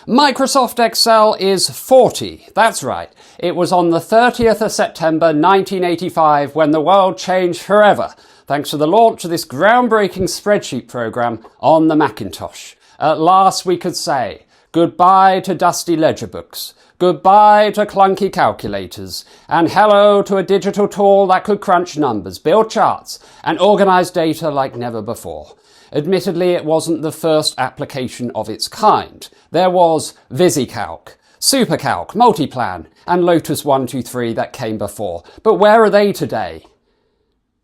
Microsoft Excel is 40. That's right. It was on the 30th of September 1985 when the world changed forever, thanks to the launch of this groundbreaking spreadsheet program on the Macintosh. At last we could say goodbye to dusty ledger books, goodbye to clunky calculators, and hello to a digital tool that could crunch numbers, build charts, and organise data like never before. Admittedly, it wasn't the first application of its kind. There was VisiCalc, SuperCalc, Multiplan, and Lotus 1-2-3 that came before. But where are they today?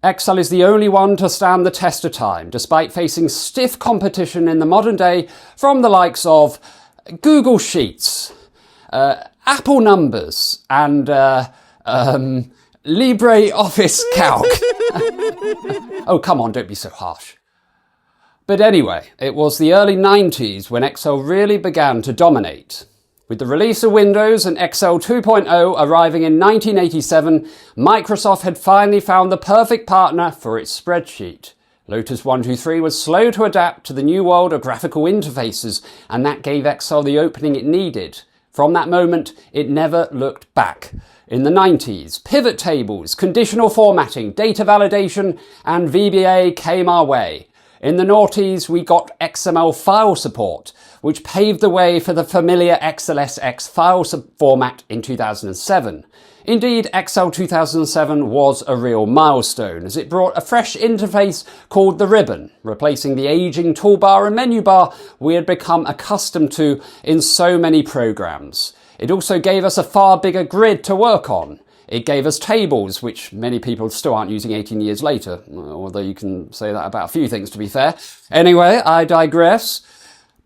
Excel is the only one to stand the test of time, despite facing stiff competition in the modern day from the likes of Google Sheets, Apple Numbers, and LibreOffice Calc. Oh, come on, don't be so harsh. But anyway, it was the early 90s when Excel really began to dominate. With the release of Windows and Excel 2.0 arriving in 1987, Microsoft had finally found the perfect partner for its spreadsheet. Lotus 1-2-3 was slow to adapt to the new world of graphical interfaces, and that gave Excel the opening it needed. From that moment, it never looked back. In the 90s, pivot tables, conditional formatting, data validation, and VBA came our way. In the noughties, we got XML file support, which paved the way for the familiar XLSX file format in 2007. Indeed, Excel 2007 was a real milestone, as it brought a fresh interface called the ribbon, replacing the aging toolbar and menu bar we had become accustomed to in so many programs. It also gave us a far bigger grid to work on. It gave us tables, which many people still aren't using 18 years later, although you can say that about a few things, to be fair. Anyway, I digress.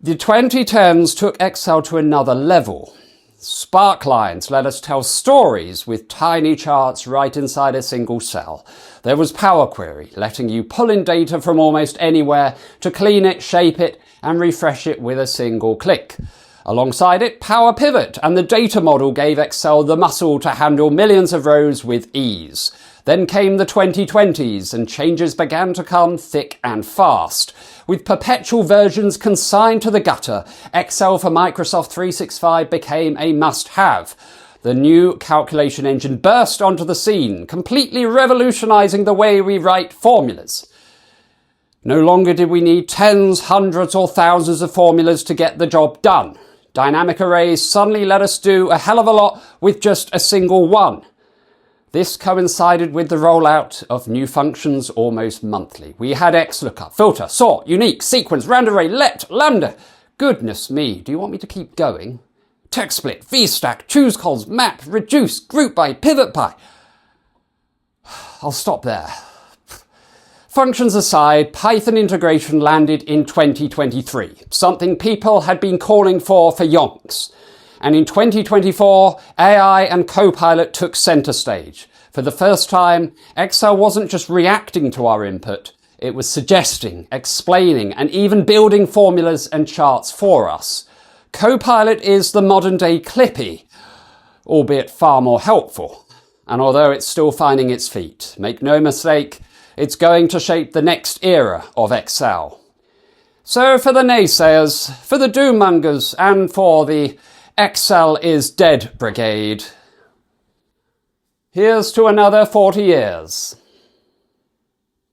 The 2010s took Excel to another level. Sparklines let us tell stories with tiny charts right inside a single cell. There was Power Query, letting you pull in data from almost anywhere to clean it, shape it, and refresh it with a single click. Alongside it, Power Pivot and the data model gave Excel the muscle to handle millions of rows with ease. Then came the 2020s and changes began to come thick and fast. With perpetual versions consigned to the gutter, Excel for Microsoft 365 became a must-have. The new calculation engine burst onto the scene, completely revolutionising the way we write formulas. No longer did we need tens, hundreds or thousands of formulas to get the job done. Dynamic arrays suddenly let us do a hell of a lot with just a single one. This coincided with the rollout of new functions almost monthly. We had XLOOKUP, filter, sort, unique, sequence, round array, let, lambda. Goodness me, do you want me to keep going? Text split, VStack, choose calls, map, reduce, group by, pivot by. I'll stop there. Functions aside, Python integration landed in 2023, something people had been calling for yonks. And in 2024, AI and Copilot took centre stage. For the first time, Excel wasn't just reacting to our input, it was suggesting, explaining, and even building formulas and charts for us. Copilot is the modern-day Clippy, albeit far more helpful. And although it's still finding its feet, make no mistake, it's going to shape the next era of Excel. So for the naysayers, for the doommongers, and for the Excel is dead brigade, here's to another 40 years.